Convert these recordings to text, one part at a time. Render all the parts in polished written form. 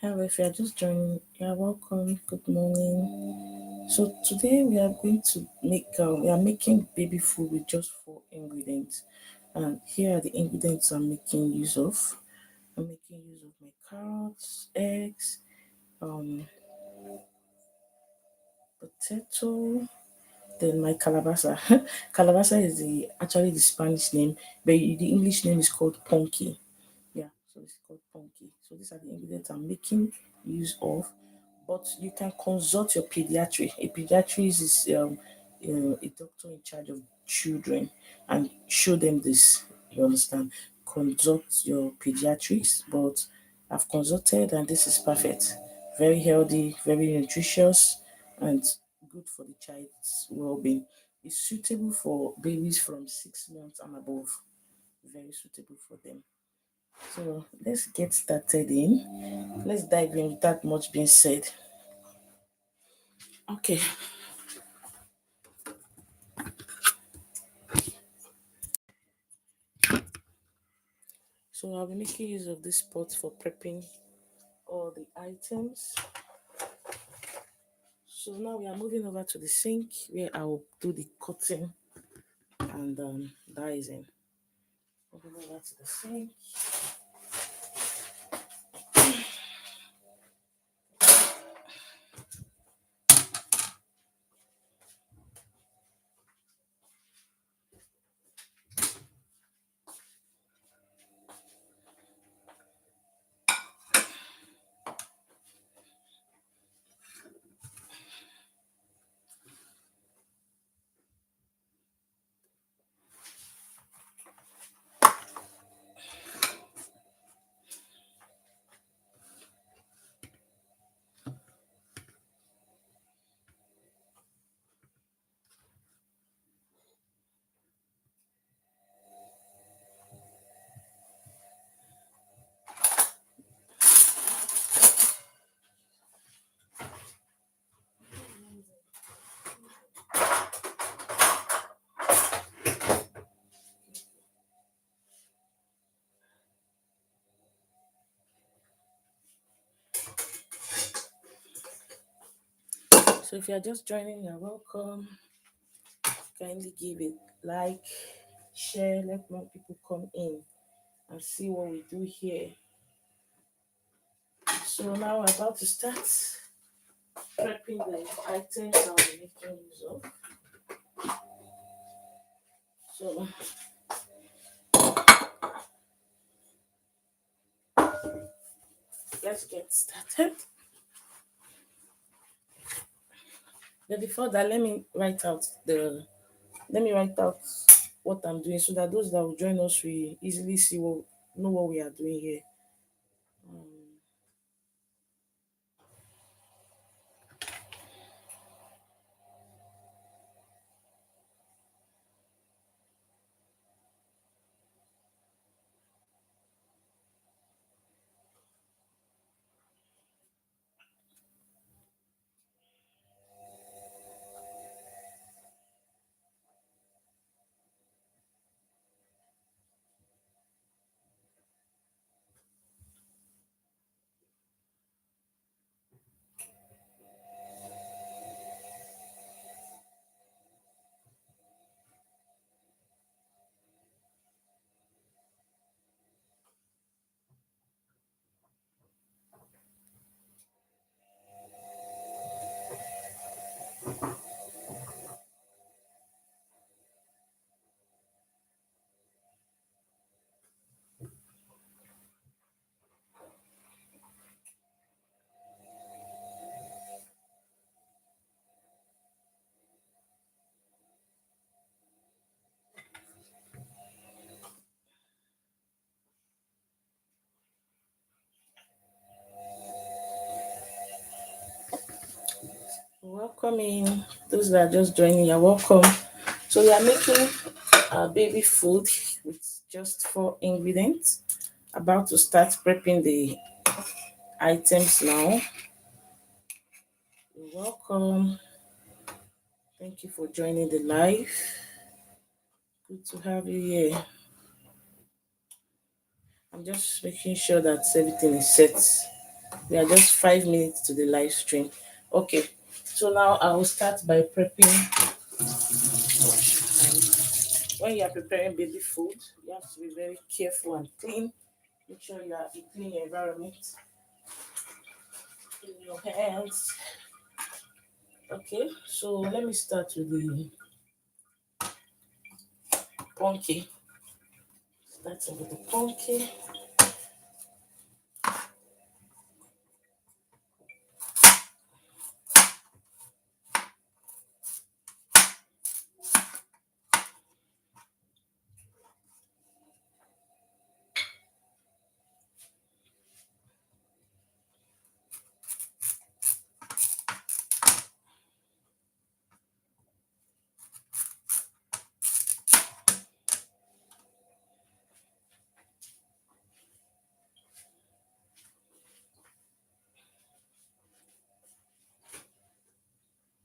Hello, if you are just joining, you are welcome. Good morning. So today we are going to we are making baby food with just 4 ingredients, and here are the ingredients I'm making use of. I'm making use of my carrots, eggs, um, potato, then my calabasa. Calabasa is actually the Spanish name, but the English name is called punky. Yeah, so it's called punky. So these are the ingredients I'm making use of. But you can consult your pediatric. A pediatrician is a doctor in charge of children, and show them this. You understand? Consult your pediatrics. But I've consulted, and this is perfect. Very healthy, very nutritious, and good for the child's well-being. It's suitable for babies from 6 months and above. Very suitable for them. So let's get started in. Let's dive in with that much being said. Okay, so I'll be making use of this pot for prepping all the items. So now we are moving over to the sink where I'll do the cutting and dicing. Moving over to the sink. So if you are just joining, you're welcome. Kindly give it like, share, let more people come in and see what we do here. So now we're about to start prepping the items I'll be making use of. So let's get started. But before that, let me write out what I'm doing so that those that will join us will easily know what we are doing here. Welcome in. Those that are just joining, you're welcome. So we are making baby food with just 4 ingredients. About to start prepping the items now. You're welcome. Thank you for joining the live. Good to have you here. I'm just making sure that everything is set They are just 5 minutes to the live stream. Okay, so now I will start by prepping. When you are preparing baby food, you have to be very careful and clean. Make sure you are in clean environment. Clean your hands. Okay, so let me start with the punky. Starting with the punky.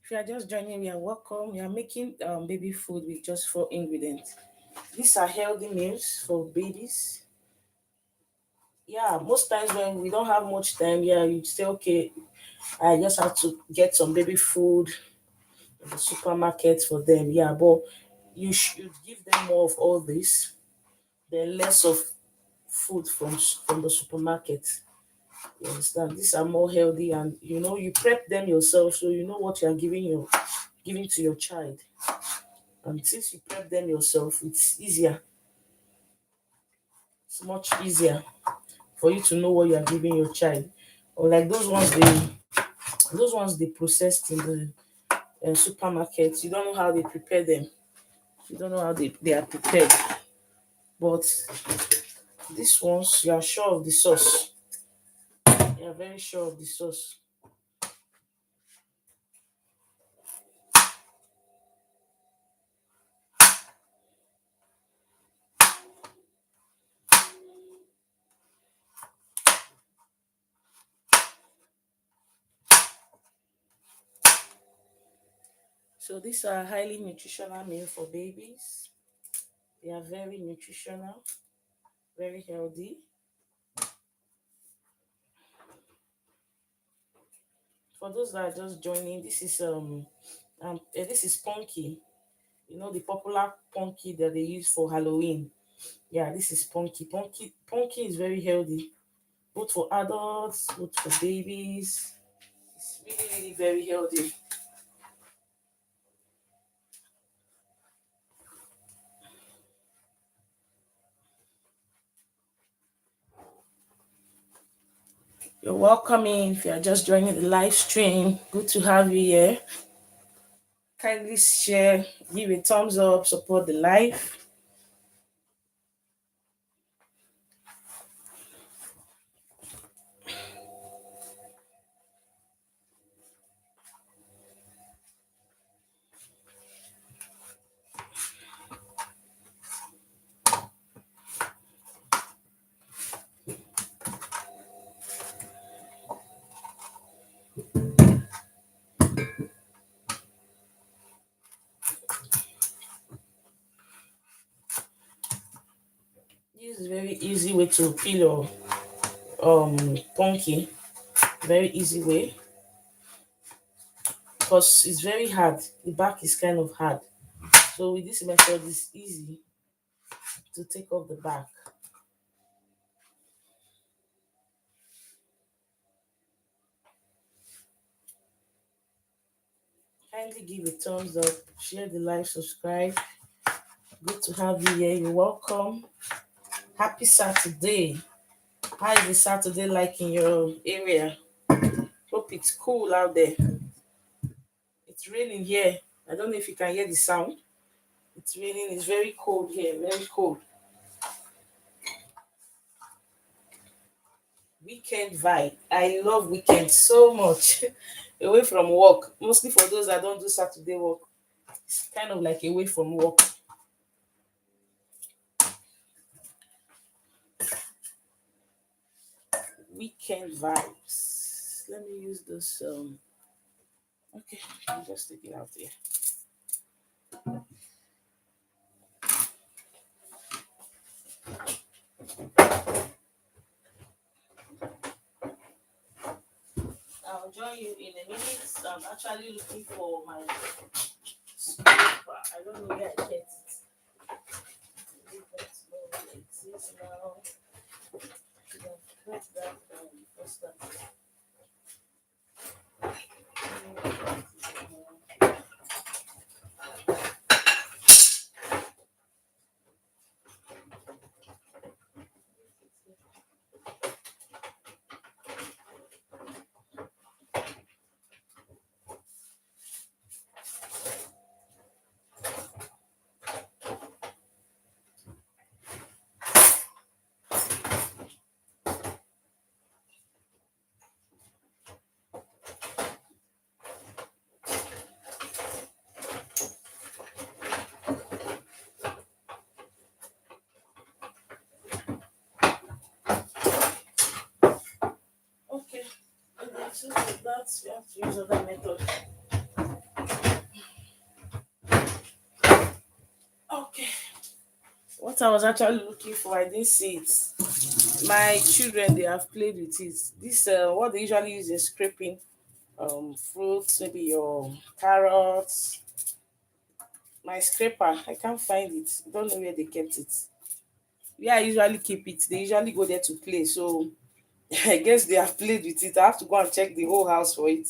If you are just joining, we are welcome. We are making baby food with just 4 ingredients. These are healthy meals for babies. Yeah, most times when we don't have much time, yeah, you say, okay, I just have to get some baby food in the supermarket for them. Yeah, but you should give them more of all this, then less of food from the supermarket. You understand? These are more healthy, and you prep them yourself, so you know what you are giving to your child. And since you prep them yourself, it's easier. It's much easier for you to know what you are giving your child. Or like those ones they processed in the supermarket. You don't know how they prepare them. You don't know how they are prepared. But these ones, you are sure of the sauce. You are very sure of the sauce. So these are highly nutritional meal for babies. They are very nutritional, very healthy. For those that are just joining, this is punky. The popular punky that they use for Halloween. Yeah, this is punky. Punky is very healthy, both for adults, both for babies. It's really, really very healthy. You're welcome in. If you're just joining the live stream, good to have you here. Kindly share, give a thumbs up, support the live. This is a very easy way to peel your punky. Very easy way, because it's very hard. The back is kind of hard. So with this method, it's easy to take off the back. Kindly give a thumbs up, share the live, subscribe. Good to have you here. You're welcome. Happy Saturday. How is the Saturday like in your area? Hope it's cool out there. It's raining here. I don't know if you can hear the sound. It's raining. It's very cold here. Very cold. Weekend vibe. I love weekend so much. Away from work. Mostly for those that don't do Saturday work. It's kind of like away from work. Weekend vibes. Let me use this. Okay, I'll just take it out here. join you in a minute. I'm actually looking for my scraper. I don't know where I get it. Maybe that's where it exists now. Should have press that first time. Okay. Okay, so that's we have to use other method. Okay. What I was actually looking for, I didn't see it. My children, they have played with it. This what they usually use is scraping fruits, maybe your carrots. My scraper, I can't find it. Don't know where they kept it. Where I usually keep it, they usually go there to play. So I guess they have played with it. I have to go and check the whole house for it.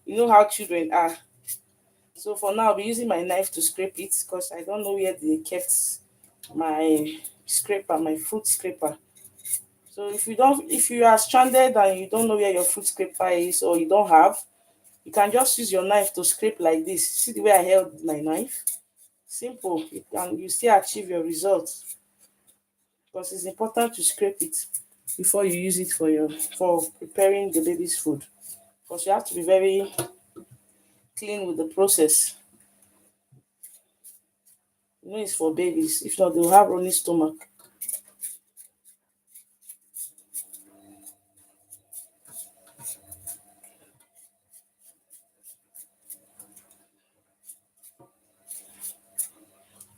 You know how children are. So for now, I'll be using my knife to scrape it because I don't know where they kept my scraper, my fruit scraper. So if you are stranded and you don't know where your fruit scraper is or you don't have, you can just use your knife to scrape like this. See the way I held my knife? Simple. You still achieve your results because it's important to scrape it before you use it for preparing the baby's food. Because you have to be very clean with the process. You know it's for babies. If not, they'll have running stomach.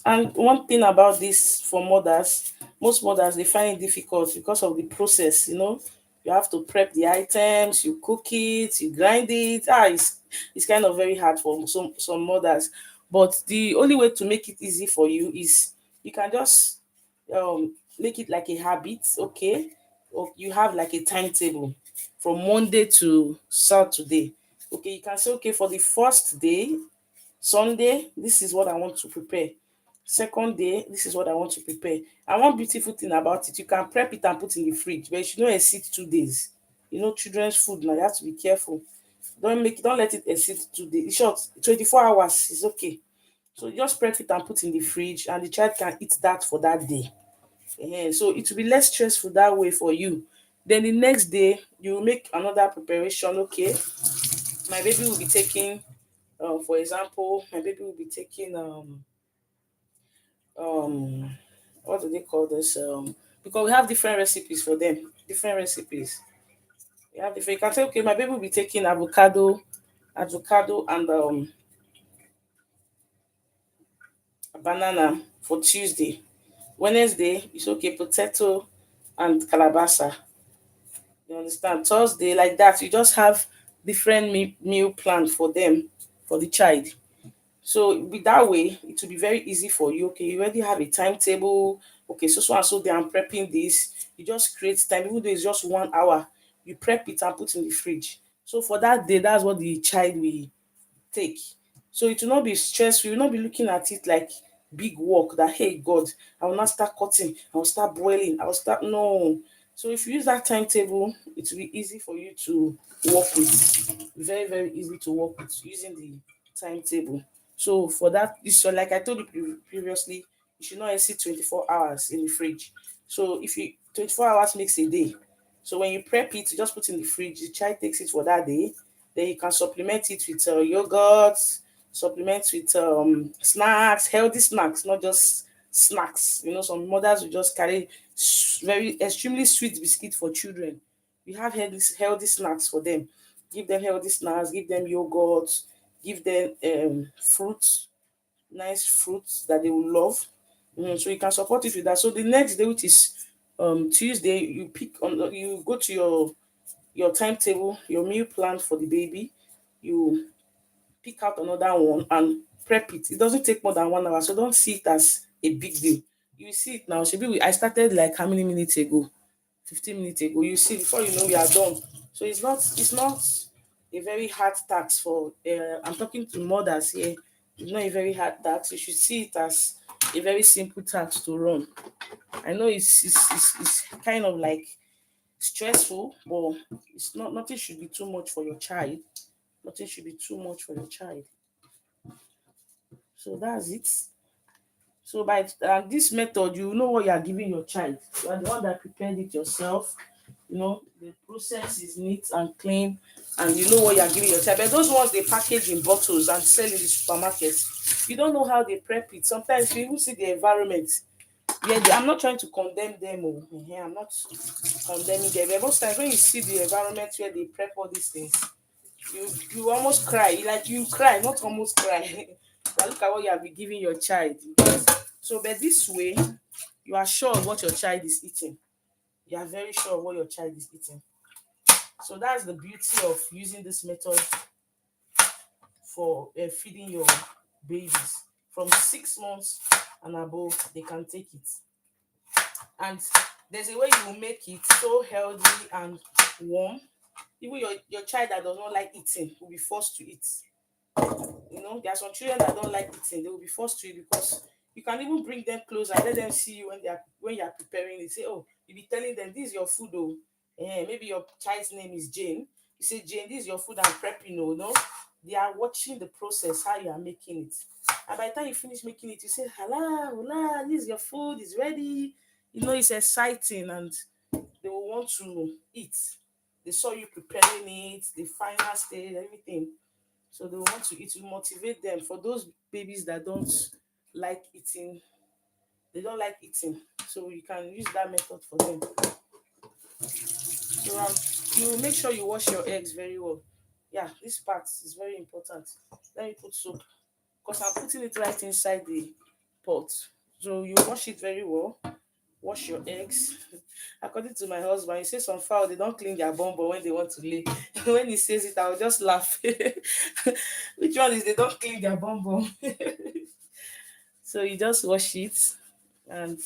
And one thing about this for mothers, most mothers they find it difficult because of the process, you know. You have to prep the items, you cook it, you grind it. It's kind of very hard for some mothers. But the only way to make it easy for you is you can just make it like a habit, okay? Or you have like a timetable from Monday to Saturday. Okay, you can say, okay, for the first day, Sunday, this is what I want to prepare. Second day, this is what I want to prepare. And one beautiful thing about it, you can prep it and put in the fridge, but you should not exceed 2 days. You know, children's food now, you have to be careful. Don't let it exceed 2 days. In short, 24 hours is okay. So you just prep it and put in the fridge, and the child can eat that for that day. So it will be less stressful that way for you. Then the next day, you make another preparation. Okay, my baby will be taking for example, my baby will be taking um what do they call this? Because we have different recipes for them, different recipes. We have different. You can say, okay, my baby will be taking avocado and banana for Tuesday. Wednesday is okay, potato and calabasa. You understand? Thursday, like that, you just have different meal plan for them, for the child. So with that way, it will be very easy for you. Okay, you already have a timetable. Okay, so and so day I'm prepping this. You just create time, even though it's just 1 hour. You prep it and put in the fridge. So for that day, that's what the child will take. So it will not be stressful. You will not be looking at it like big work that, hey God, I will not start cutting, I will start boiling, I will start no. So if you use that timetable, it will be easy for you to work with. Very, very easy to work with using the timetable. So for that, so like I told you previously, you should not exceed 24 hours in the fridge. So if you 24 hours makes a day. So when you prep it, you just put in the fridge, the child takes it for that day, then you can supplement it with yogurt, supplement with snacks, healthy snacks, not just snacks. You know, some mothers will just carry very extremely sweet biscuit for children. We have healthy snacks for them. Give them healthy snacks, give them yogurt, give them fruits, nice fruits that they will love. So you can support it with that. So the next day, which is Tuesday, you go to your your timetable, your meal plan for the baby. You pick out another one and prep it. It doesn't take more than 1 hour, so don't see it as a big deal. You see it now. Shebi, I started like how many minutes ago? 15 minutes ago. You see, before you know, we are done. So it's not a very hard task for. I'm talking to mothers here. It's not a very hard task. You should see it as a very simple task to run. I know it's kind of like stressful, but it's not. Nothing should be too much for your child. Nothing should be too much for your child. So that's it. So by this method, you know what you are giving your child. You are the one that prepared it yourself. The process is neat and clean, and you know what you are giving your child. But those ones they package in bottles and sell in the supermarket, you don't know how they prep it. Sometimes you even see the environment. Yeah, I'm not trying to condemn them. Oh, I'm not condemning them. But most times when you see the environment where they prep all these things, you almost cry. Like you cry, not almost cry. But look at what you have been giving your child. So, but this way, you are sure of what your child is eating. You are very sure of what your child is eating. So that's the beauty of using this method for feeding your babies. From 6 months and above, they can take it. And there's a way you will make it so healthy and warm. Even your child that does not like eating will be forced to eat. There are some children that don't like eating. They will be forced to eat because you can even bring them closer and let them see you when you are preparing it. Say, oh, you be telling them this is your food. Oh, maybe your child's name is Jane. You say, Jane, this is your food I'm prepping. Oh, no, they are watching the process how you are making it. And by the time you finish making it, you say, "Hala, hola, this is your food. It's ready." It's exciting, and they will want to eat. They saw you preparing it, the final stage, everything. So they want to eat. To motivate them. For those babies that don't like eating, they don't like eating. So you can use that method for them. So you make sure you wash your eggs very well. Yeah, this part is very important. Let me put soap because I'm putting it right inside the pot. So you wash it very well. Wash your eggs. According to my husband, he says some fowl they don't clean their bum but when they want to lay. When he says it, I'll just laugh. Which one is they don't clean their bum? So you just wash it and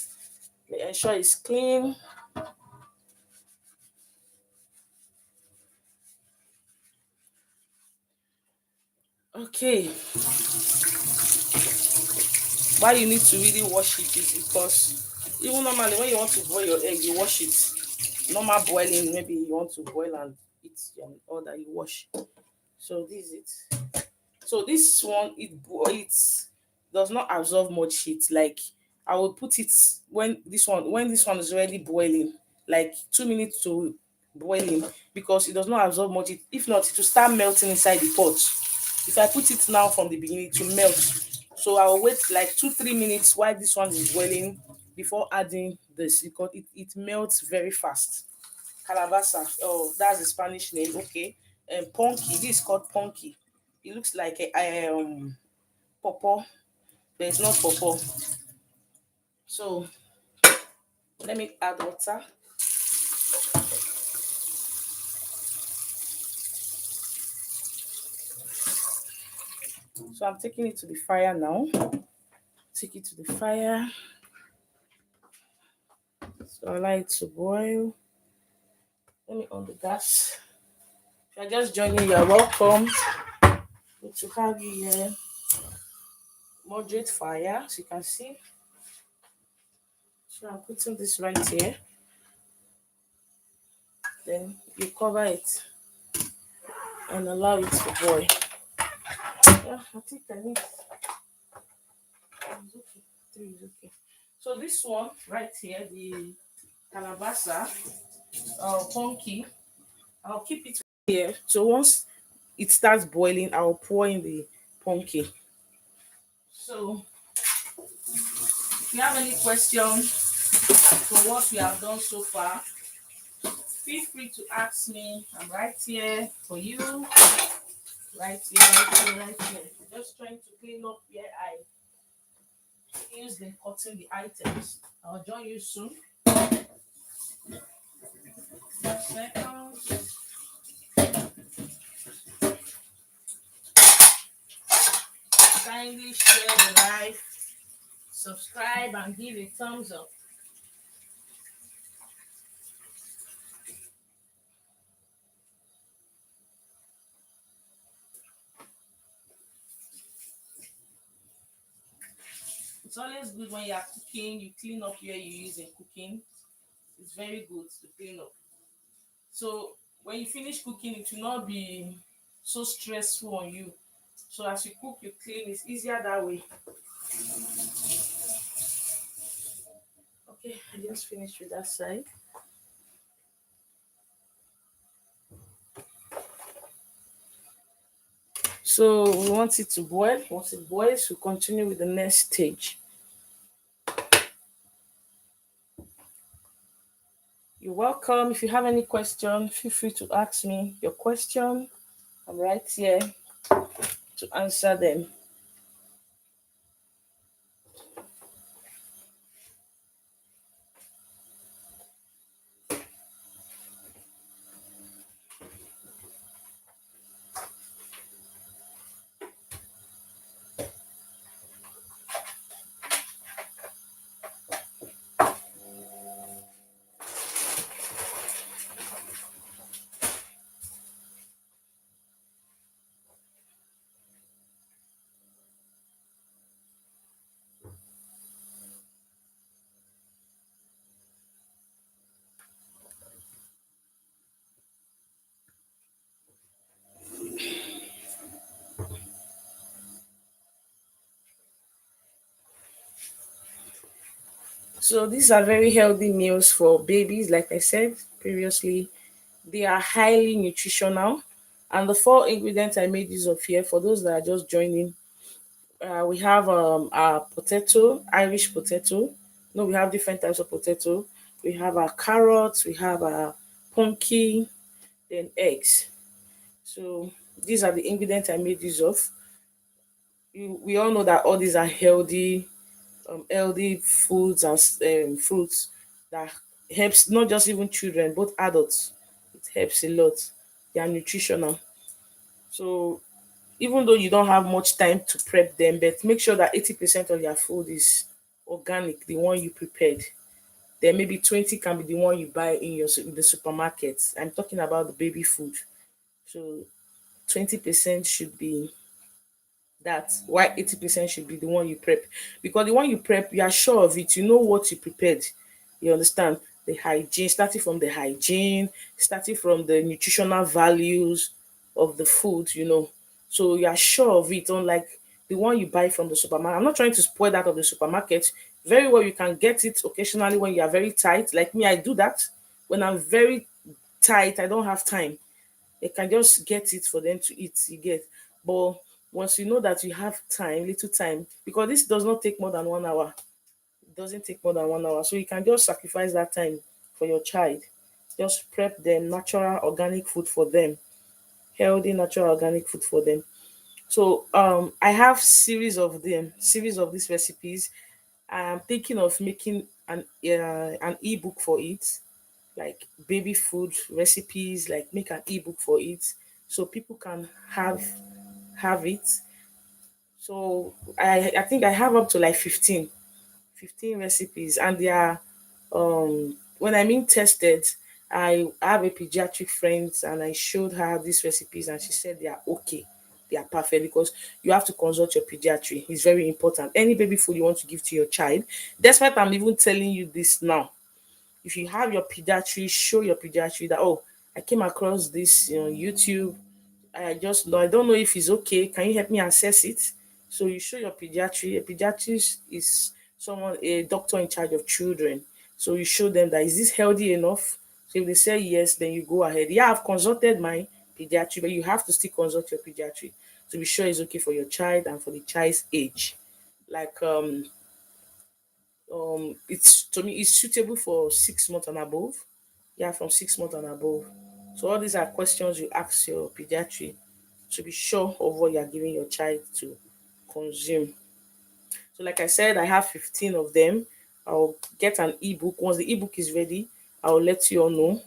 ensure it's clean. Okay. Why you need to really wash it is because even normally when you want to boil your egg, you wash it. Normal boiling, maybe you want to boil and eat and all that you wash. So this is it. So this one it does not absorb much heat. Like I will put it when this one is already boiling, like 2 minutes to boiling because it does not absorb much heat. If not, it will start melting inside the pot. If I put it now from the beginning, to melt. So I'll wait like 2-3 minutes while this one is boiling before adding this because it melts very fast. Calabaza. Oh, that's the Spanish name. Okay. And punky. This is called punky. It looks like a pawpaw, but it's not pawpaw. So let me add water. So I'm taking it to the fire now. Take it to the fire. So I like it to boil. Let me on the gas. If you're just joining, you're welcome. Good to have you here. Moderate fire, as you can see. So I'm putting this right here. Then you cover it and allow it to boil. Yeah, I think I need. It's okay. Three is okay. So this one right here, the calabaza, punky, I'll keep it here. So once it starts boiling, I'll pour in the punky. So if you have any questions for what we have done so far, feel free to ask me. I'm right here for you. Right here, right here, right here. Just trying to clean up where I use the cutting the items. I'll join you soon. 2 seconds. kindly share the live, subscribe, and give a thumbs up. It's always good when you are cooking, you clean up where you use in cooking. It's very good to clean up. So when you finish cooking, it will not be so stressful on you. So as you cook, you clean. It's easier that way. Okay, I just finished with that side. So we want it to boil. Once it boils, we continue with the next stage. You're welcome. If you have any question, feel free to ask me your question. I'm right here to answer them. So these are very healthy meals for babies. Like I said previously, they are highly nutritional. And the four ingredients I made use of here, for those that are just joining, we have our potato, Irish potato. No, we have different types of potato. We have our carrots, we have our pumpkin, then eggs. So these are the ingredients I made use of. We all know that all these are healthy foods and fruits that helps not just even children, but adults. It helps a lot. They are nutritional. So even though you don't have much time to prep them, but make sure that 80% of your food is organic, the one you prepared. Then maybe 20 can be the one you buy in in the supermarket. I'm talking about the baby food. So 20% should be that, why 80% should be the one you prep, because the one you prep, you are sure of it, you know what you prepared. You understand? The hygiene, starting from the nutritional values of the food, so you are sure of it, unlike the one you buy from the supermarket. I'm not trying to spoil that of the supermarket. Very well, you can get it occasionally when you are very tight, like me. I do that when I'm very tight, I don't have time. They can just get it for them to eat, you get. But once you know that you have time, little time, because this does not take more than 1 hour. It doesn't take more than 1 hour. So you can just sacrifice that time for your child. Just prep them natural organic food for them. Healthy natural organic food for them. So I have series of these recipes. I'm thinking of making an ebook for it, like baby food recipes, like make an ebook for it so people can have it. So I think I have up to like 15 recipes, and they are when I mean tested. I have a pediatric friend and I showed her these recipes and she said they are okay. They are perfect, because you have to consult your pediatric. It's very important. Any baby food you want to give to your child, despite I'm even telling you this now, if you have your pediatric, show your pediatric that, oh, I came across this YouTube. I don't know if it's okay. Can you help me assess it? So you show your pediatric. A pediatrician is someone, a doctor in charge of children. So you show them that, is this healthy enough? So if they say yes, then you go ahead. Yeah, I've consulted my pediatric, but you have to still consult your pediatric to be sure it's okay for your child and for the child's age. Like it's, to me, it's suitable for 6 months and above. Yeah, from 6 months and above. So all these are questions you ask your pediatric to be sure of what you are giving your child to consume. So like I said, I have 15 of them. I'll get an ebook. Once the ebook is ready, I'll let you all know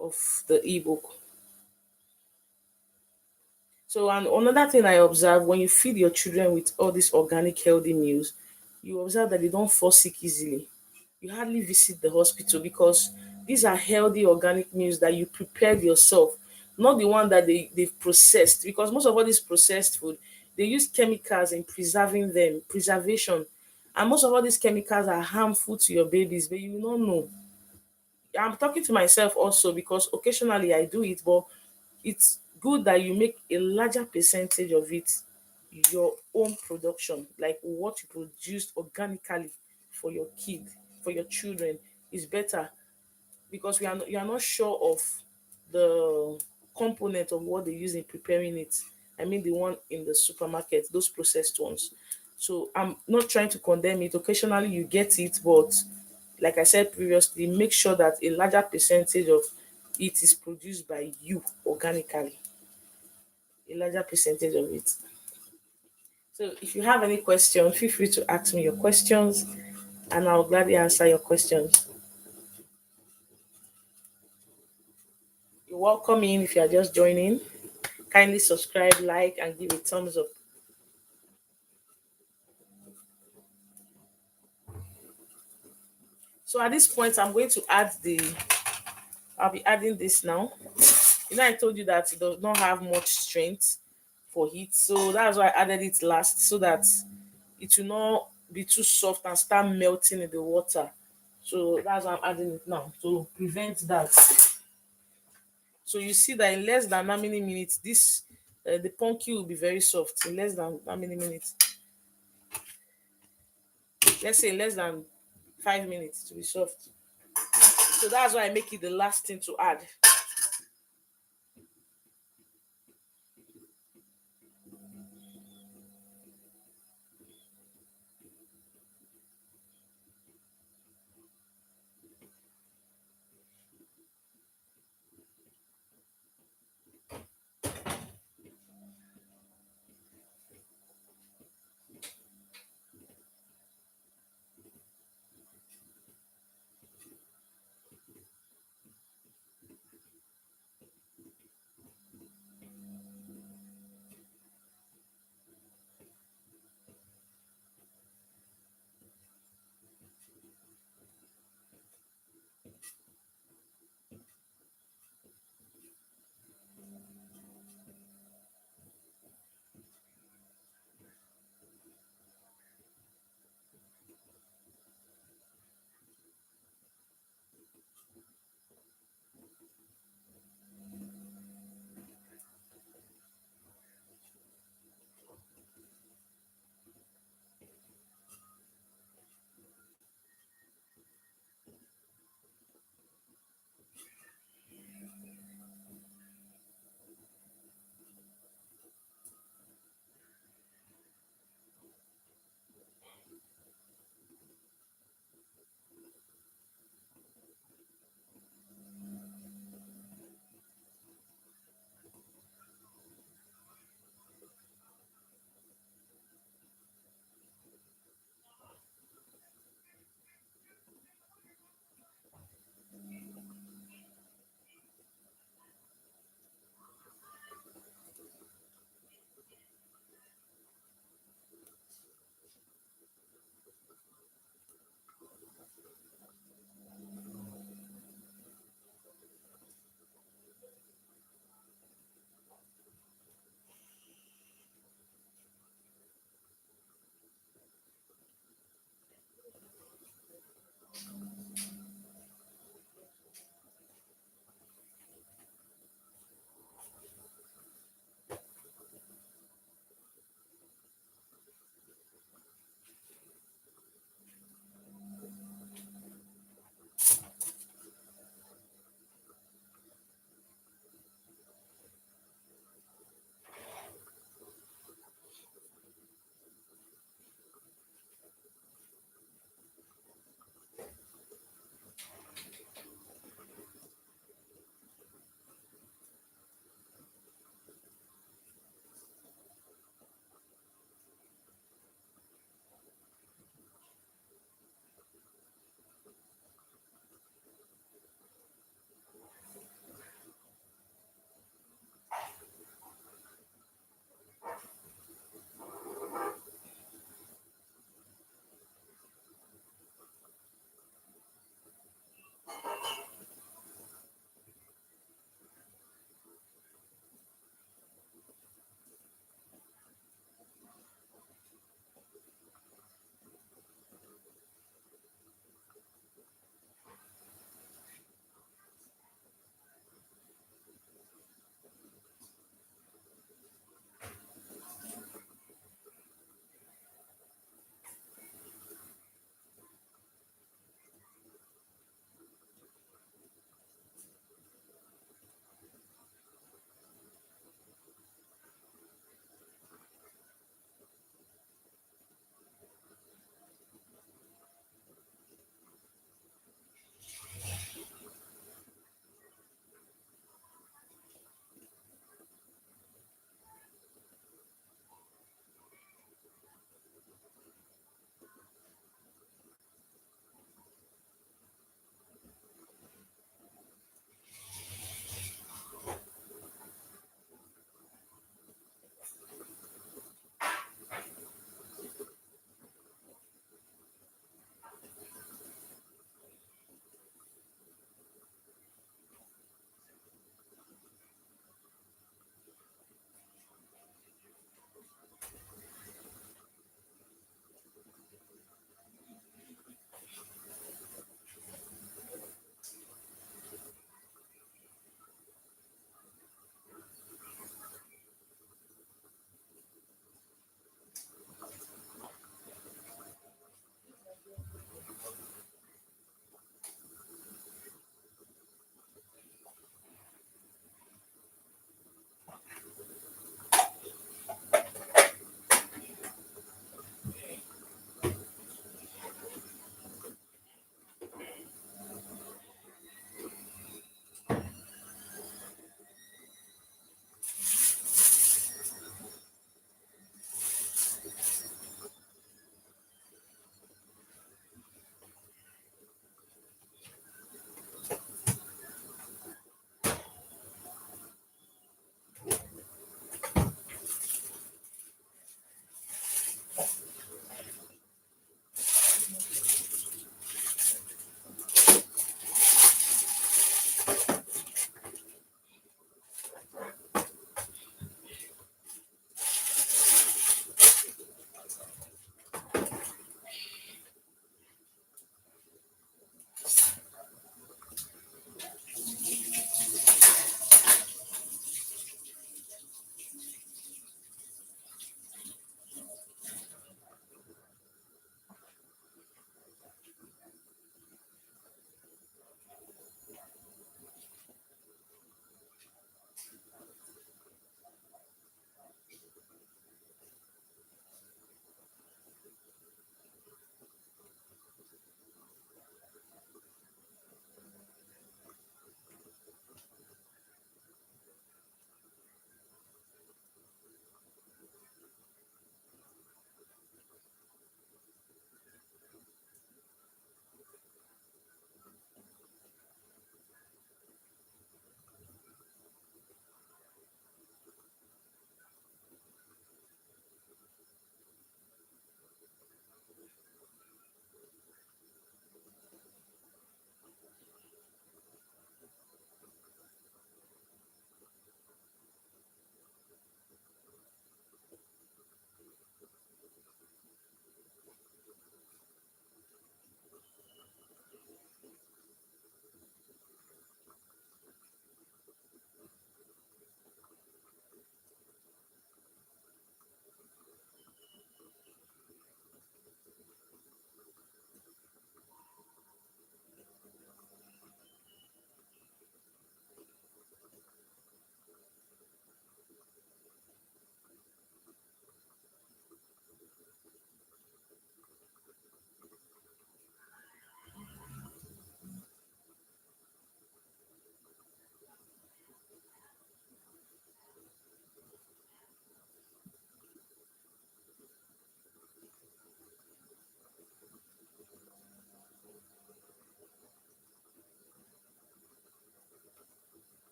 of the ebook. So, and another thing I observe, when you feed your children with all these organic healthy meals, you observe that they don't fall sick easily. You hardly visit the hospital because these are healthy organic meals that you prepared yourself, not the one that they've processed. Because most of all this processed food, they use chemicals in preserving them, preservation. And most of all these chemicals are harmful to your babies, but you don't know. I'm talking to myself also because occasionally I do it, but it's good that you make a larger percentage of it your own production, like what you produced organically for your kid, for your children, is better because you are not sure of the component of what they use in preparing it. I mean the one in the supermarket, those processed ones. So I'm not trying to condemn it. Occasionally you get it, but like I said previously, make sure that a larger percentage of it is produced by you organically. A larger percentage of it. So if you have any question, feel free to ask me your questions and I'll gladly answer your questions. You're welcome in if you are just joining. Kindly subscribe, like, and give a thumbs up. So at this point, I'll be adding this now. I told you that it does not have much strength for heat. So that's why I added it last so that it will not be too soft and start melting in the water. So that's why I'm adding it now to prevent that. So you see that in less than how many minutes this the punky will be very soft in less than how many minutes. Let's say less than 5 minutes to be soft. So that's why I make it the last thing to add.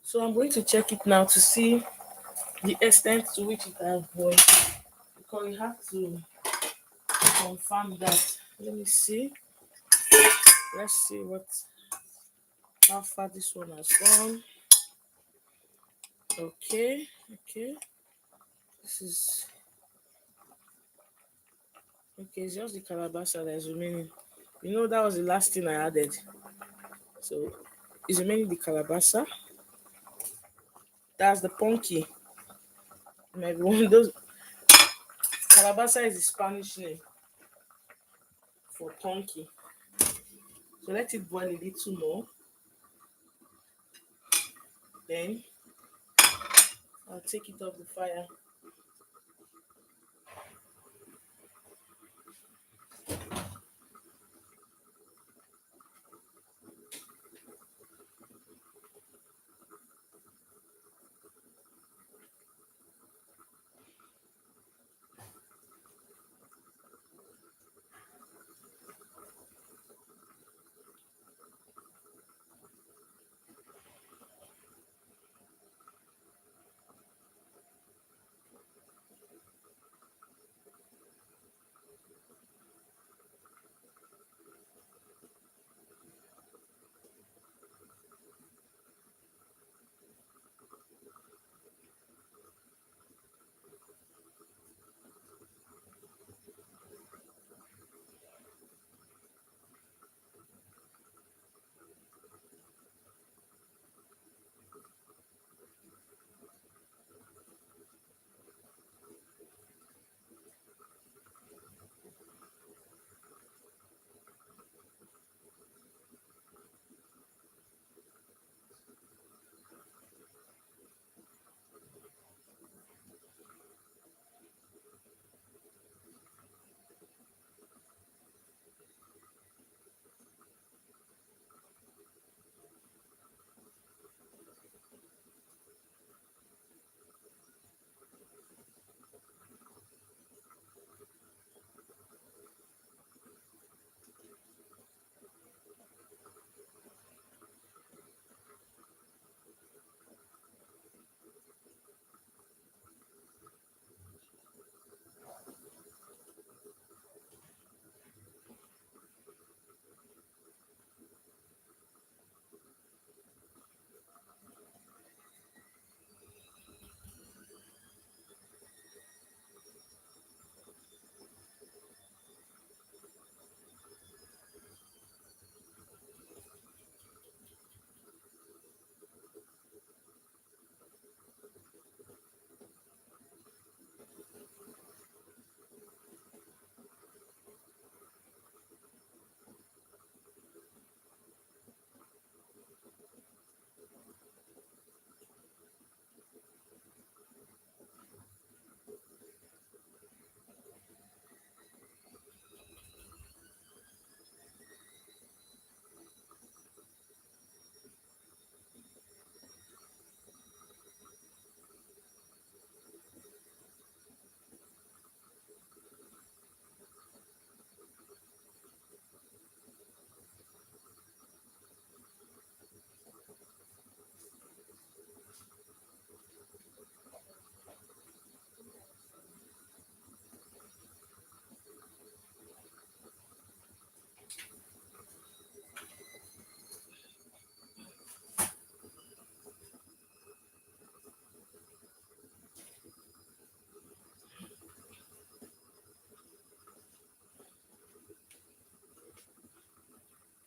So I'm going to check it now to see the extent to which it has boiled, because we have to confirm that. Let me see. Let's see what how far this one has gone. Okay, okay. This is okay. It's just the calabasa that is remaining. That was the last thing I added. So it's remaining the calabasa. That's the punky. Maybe one of those. Calabasa is the Spanish name for punky. So let it boil a little more. Then I'll take it off the fire.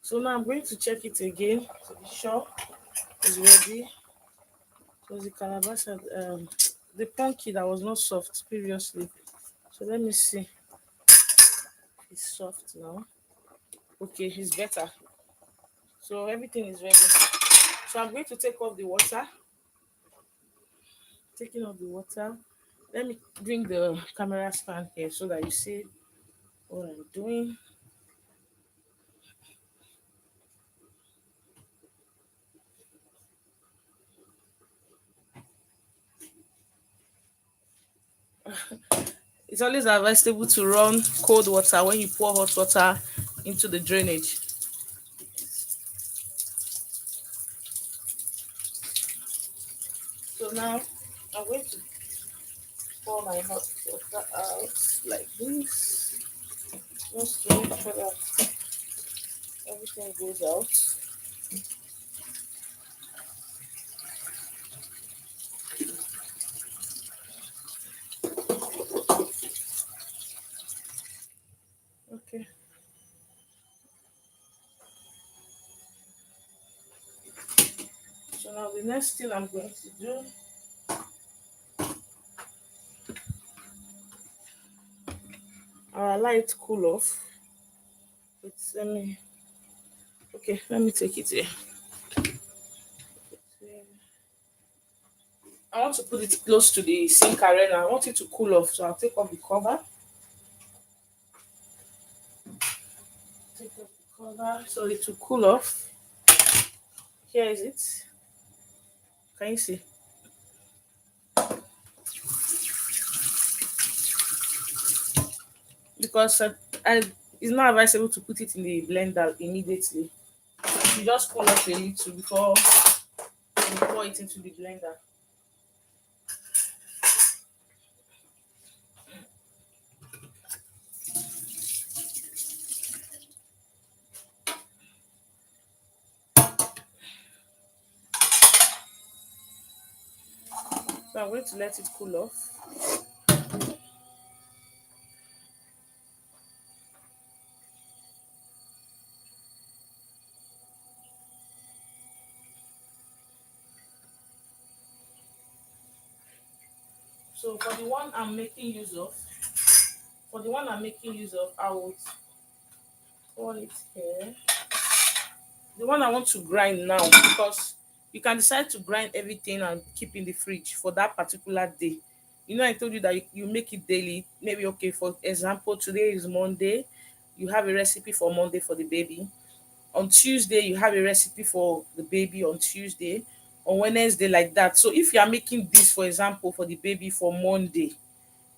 So now I'm going to check it again to be sure it's ready. It was the calabasa, the punky that was not soft previously. So let me see. It's soft now. Okay, it's better. So everything is ready. So I'm going to take off the water. Taking off the water. Let me bring the camera stand here so that you see what I'm doing. It's always advisable to run cold water when you pour hot water into the drainage. So now I'm going to pour my hot water out like this, just to make sure that everything goes out. Okay. So now the next thing I'm going to do, I'll allow it cool off. Let me. Okay, let me take it here. I want to put it close to the sink arena. I want it to cool off, so I'll take off the cover. Take off the cover so it will cool off. Here is it. Can you see? Because I it's not advisable to put it in the blender immediately. You just cool off a little before you pour it into the blender. So I'm going to let it cool off. So for the one I'm making use of, I will pour it here. The one I want to grind now, because you can decide to grind everything and keep in the fridge for that particular day. I told you that you make it daily. Maybe, okay, for example, today is Monday. You have a recipe for Monday for the baby. On Tuesday, you have a recipe for the baby on Tuesday. On Wednesday, like that. So if you are making this, for example, for the baby for Monday,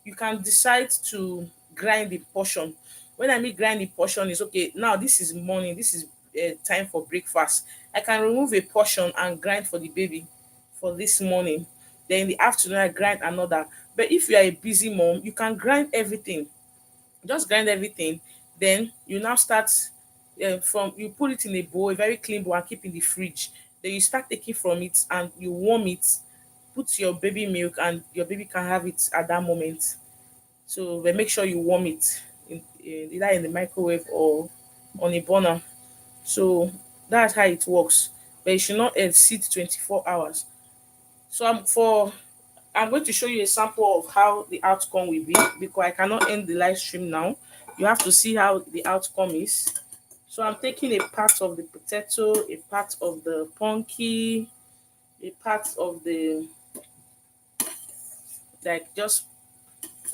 you can decide to grind the portion. When I mean grind the portion, is okay. Now this is morning. This is time for breakfast. I can remove a portion and grind for the baby for this morning. Then in the afternoon, I grind another. But if you are a busy mom, you can grind everything. Just grind everything. Then you now start from you put it in a bowl, a very clean bowl, and keep in the fridge. Then you start taking from it and you warm it. Put your baby milk, and your baby can have it at that moment. So but make sure you warm it either in the microwave or on a burner. So that's how it works. But it should not exceed 24 hours. So I'm going to show you a sample of how the outcome will be, because I cannot end the live stream now. You have to see how the outcome is. So I'm taking a part of the potato, a part of the punky, a part of the, like, just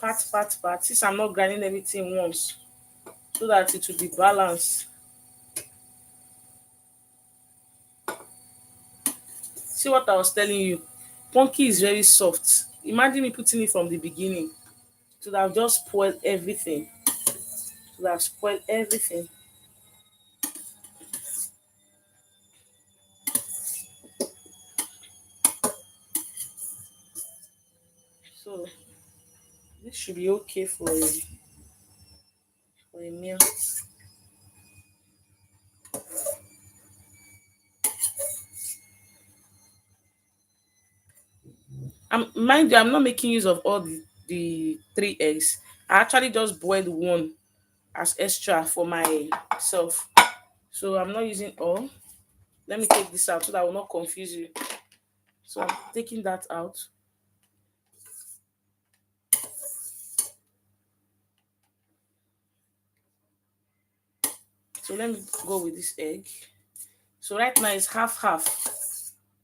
part. Since I'm not grinding everything once, so that it will be balanced. See what I was telling you? Punky is very soft. Imagine me putting it from the beginning. So that I've just spoiled everything. So that I've spoiled everything. So this should be okay for a meal. Mind you, I'm not making use of all the three eggs. I actually just boiled one as extra for myself. So I'm not using all. Let me take this out so that I will not confuse you. So I'm taking that out. So let me go with this egg. So right now it's half half.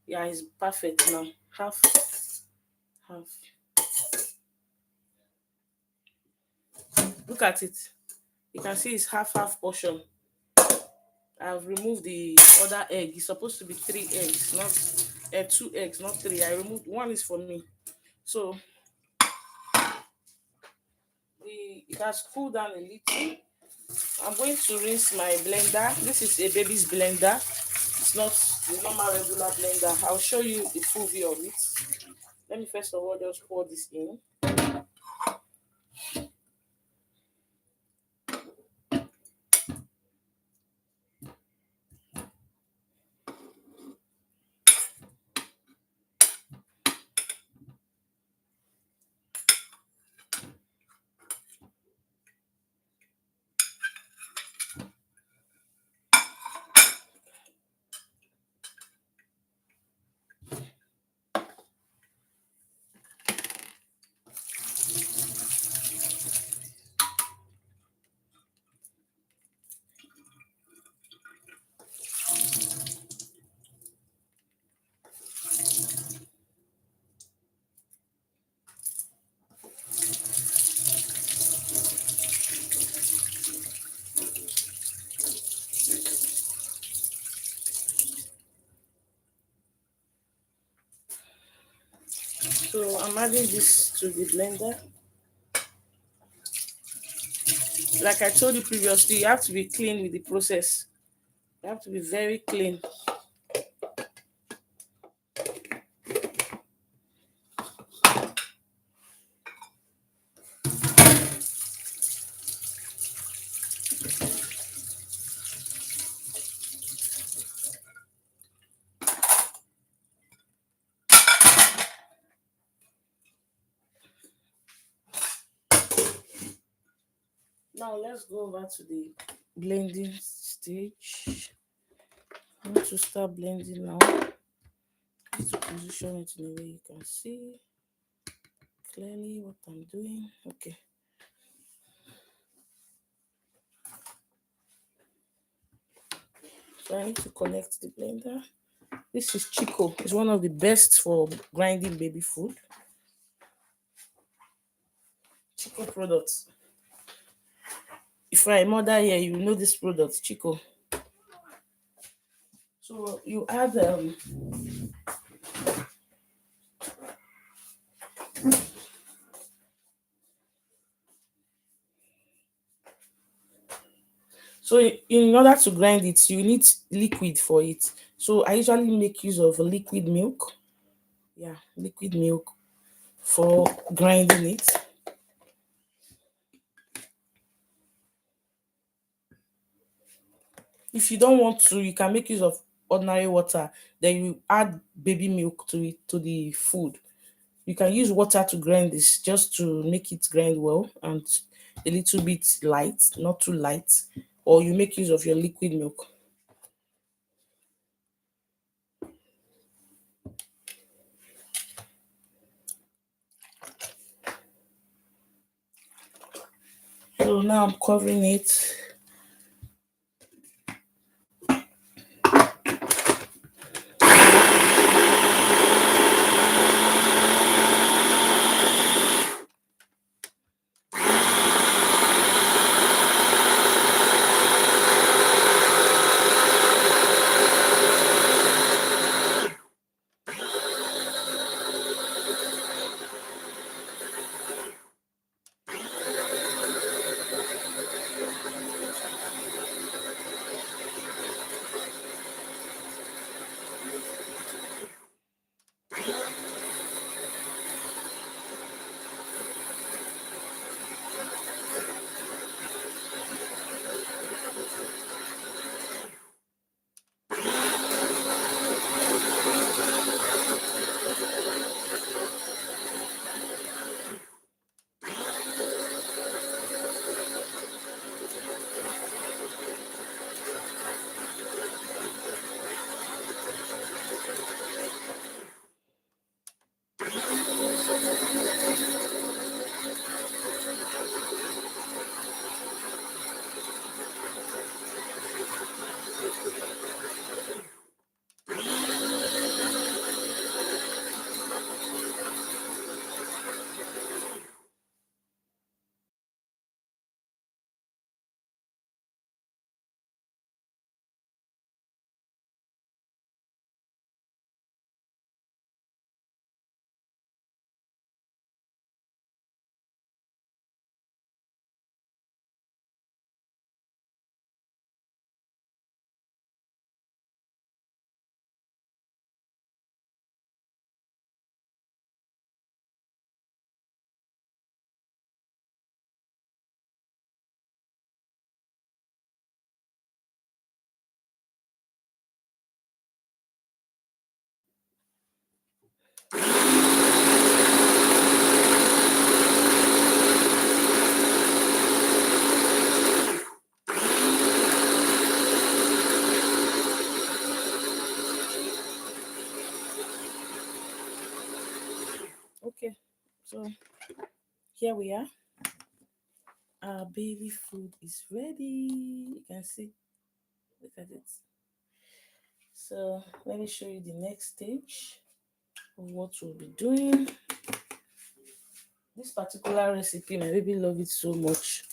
Yeah, it's perfect now. Half half. Look at it. You can see it's half half portion. I've removed the other egg. It's supposed to be three eggs, not two eggs, not three. I removed one is for me. So it has cooled down a little. I'm going to rinse my blender. This is a baby's blender. It's not the normal regular blender. I'll show you the full view of it. Let me first of all just pour this in. So I'm adding this to the blender. Like I told you previously, you have to be clean with the process. You have to be very clean. Now let's go over to the blending stage. I want to start blending now. Just to position it in a way you can see clearly what I'm doing. Okay. So I need to connect the blender. This is Chico. It's one of the best for grinding baby food. Chico products. If you're a mother here, you know this product, Chico. So you add so in order to grind it, you need liquid for it. So I usually make use of liquid milk. Yeah, liquid milk for grinding it. If you don't want to, you can make use of ordinary water. Then you add baby milk to it, to the food. You can use water to grind this just to make it grind well and a little bit light, not too light. Or you make use of your liquid milk. So now I'm covering it. So here we are. Our baby food is ready. You can see. Look at it. So let me show you the next stage of what we'll be doing. This particular recipe, my baby love it so much.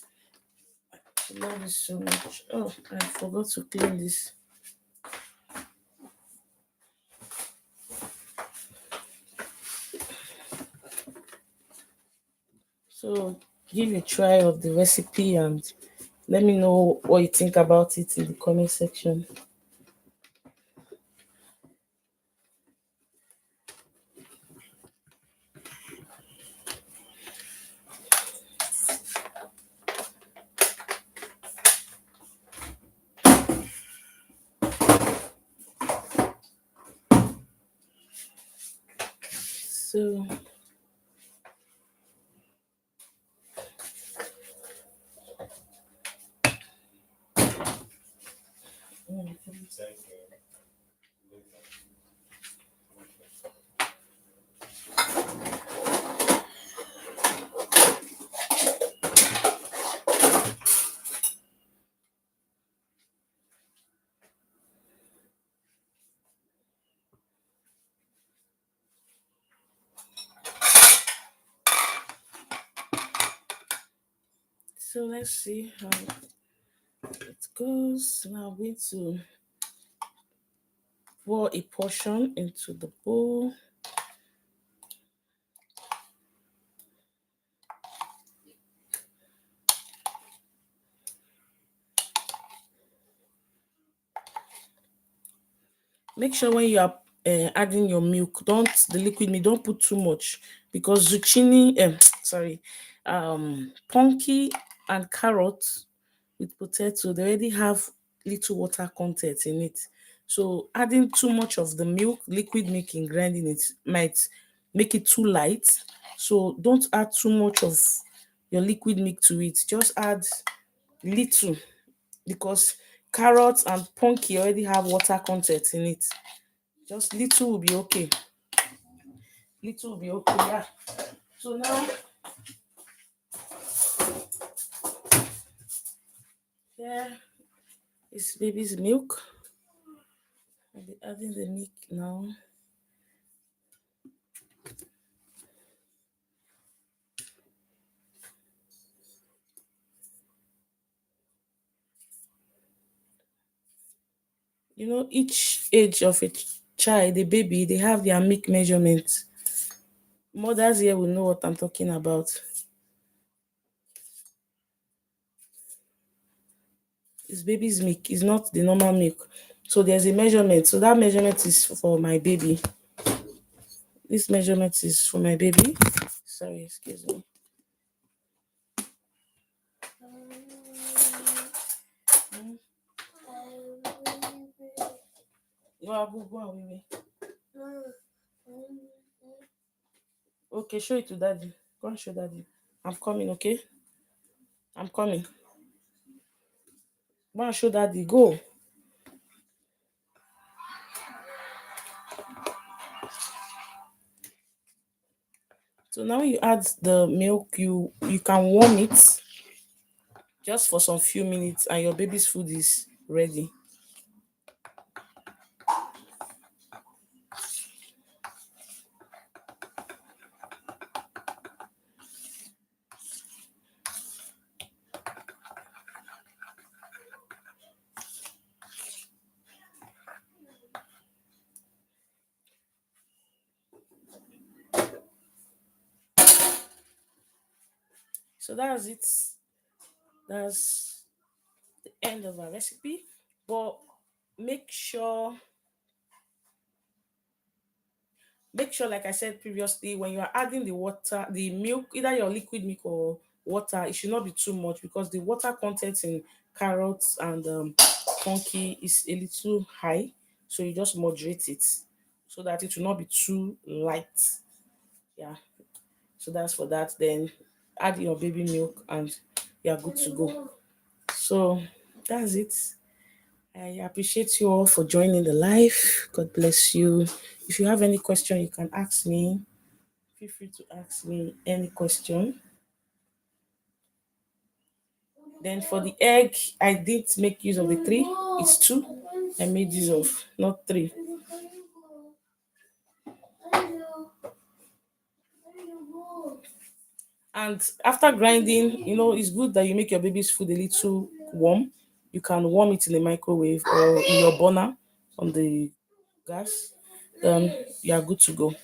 She love it so much. Oh, I forgot to clean this. So give a try of the recipe and let me know what you think about it in the comment section. So let's see how it goes. Now I'm going to pour a portion into the bowl. Make sure when you are adding your milk, the liquid milk, don't put too much because zucchini, sorry, pumpkin and carrot with potato, they already have little water content in it. So adding too much of the milk, liquid milk in grinding it might make it too light. So don't add too much of your liquid milk to it. Just add little because carrots and pumpkin already have water content in it. Just little will be okay. Little will be okay. Yeah. So now here is baby's milk. I'll be adding the milk now. You know, each age of a child, a baby, they have their milk measurement. Mothers here will know what I'm talking about. It's baby's milk, it's not the normal milk. So there's a measurement. So that measurement is for my baby. This measurement is for my baby. Sorry, excuse me. Go away. Okay, show it to daddy. Go and show daddy. I'm coming, okay? I'm coming. Go and show daddy. Go. So now you add the milk, you can warm it just for some few minutes and your baby's food is ready. So that's it. That's the end of our recipe. But make sure like I said previously, when you are adding the water, the milk, either your liquid milk or water, it should not be too much because the water content in carrots and funky is a little high. So you just moderate it so that it will not be too light. Yeah. So that's for that. Then add your baby milk and you're good to go. So that's it. I appreciate you all for joining the live. God bless you. If you have any question, you can ask me. Feel free to ask me any question. Then for the egg, I did make use of the three. It's two. I made use of, not three. And after grinding, it's good that you make your baby's food a little warm. You can warm it in the microwave or in your burner on the gas. Then you are good to go.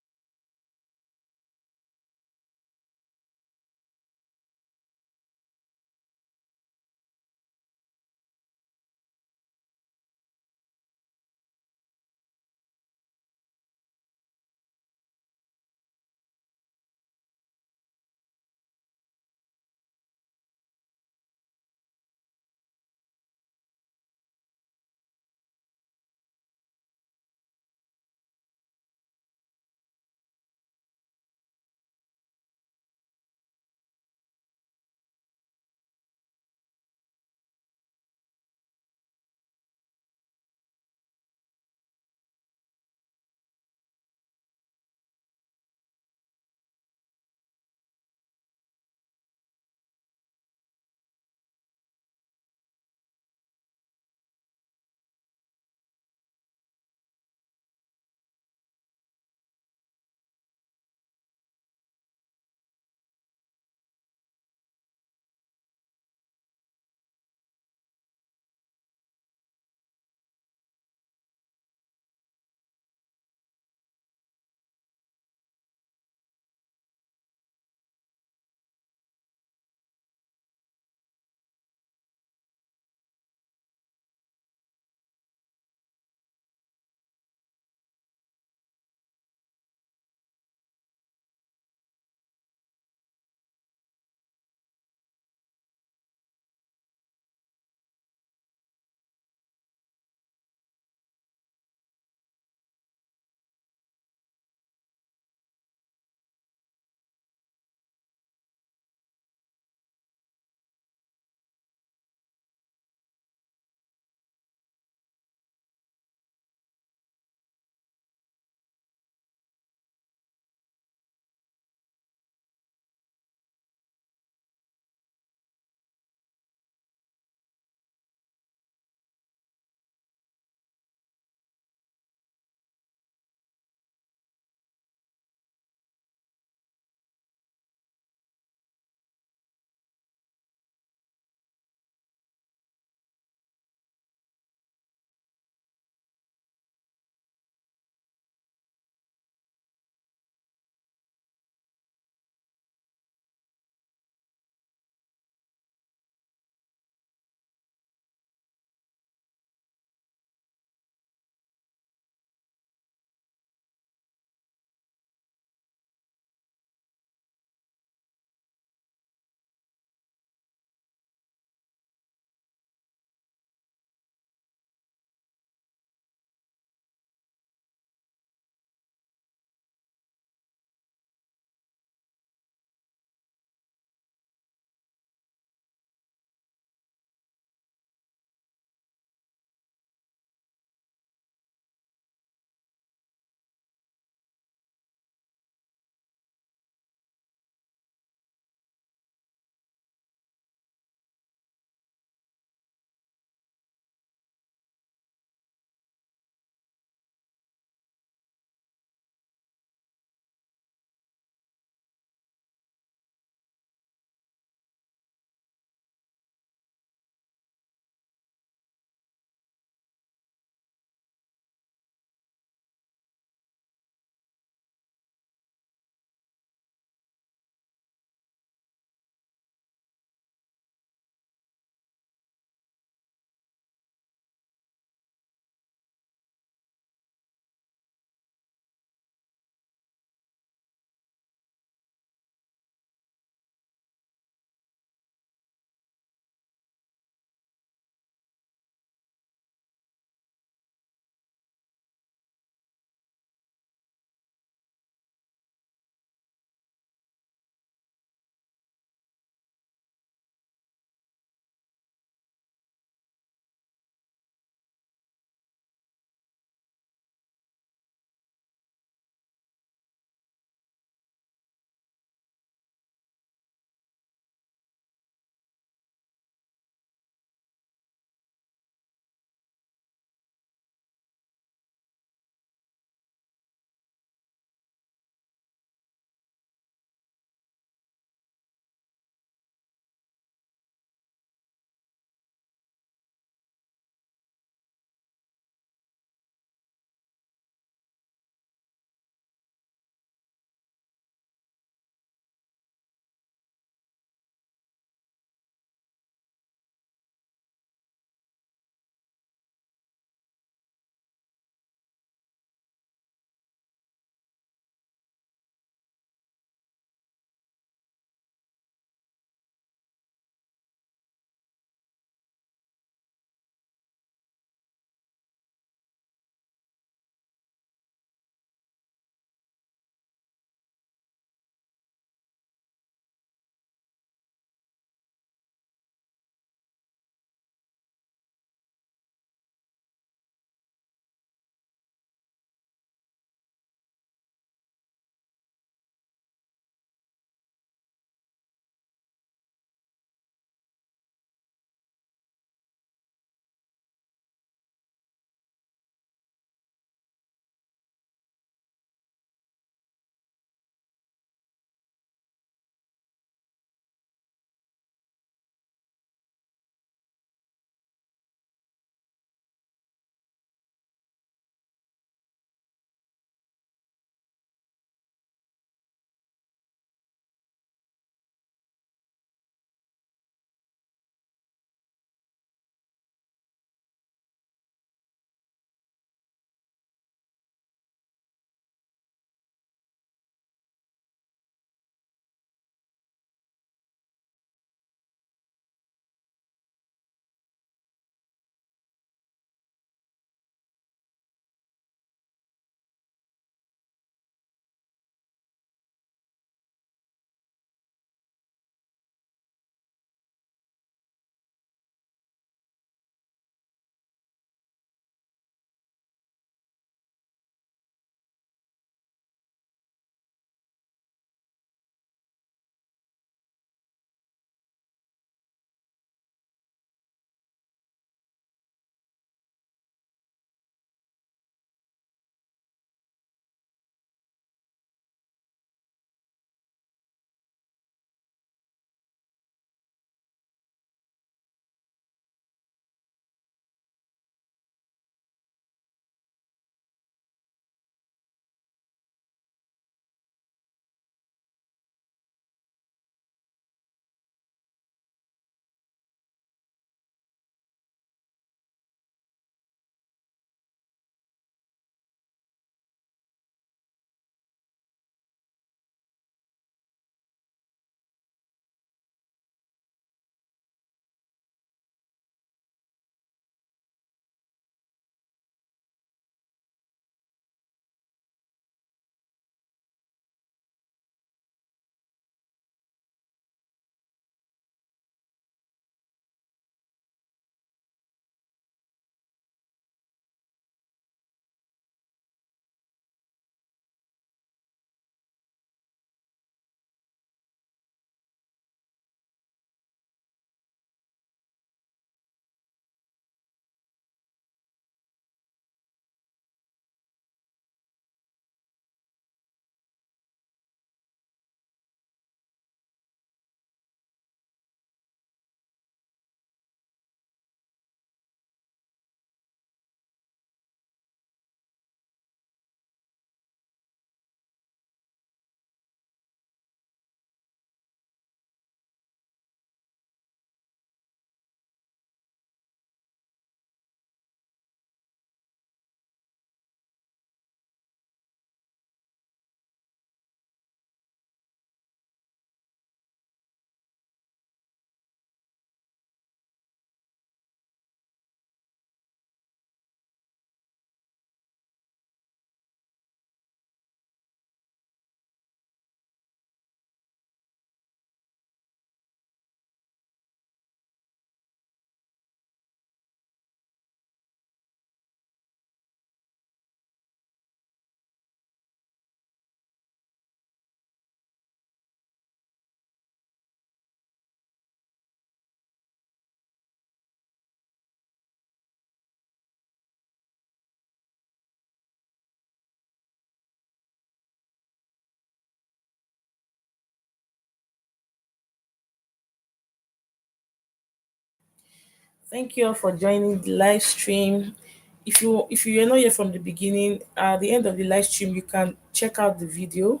Thank you all for joining the live stream. If you are not here from the beginning, at the end of the live stream, you can check out the video.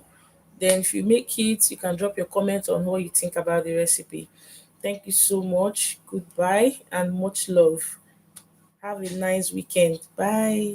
Then, if you make it, you can drop your comment on what you think about the recipe. Thank you so much. Goodbye and much love. Have a nice weekend. Bye.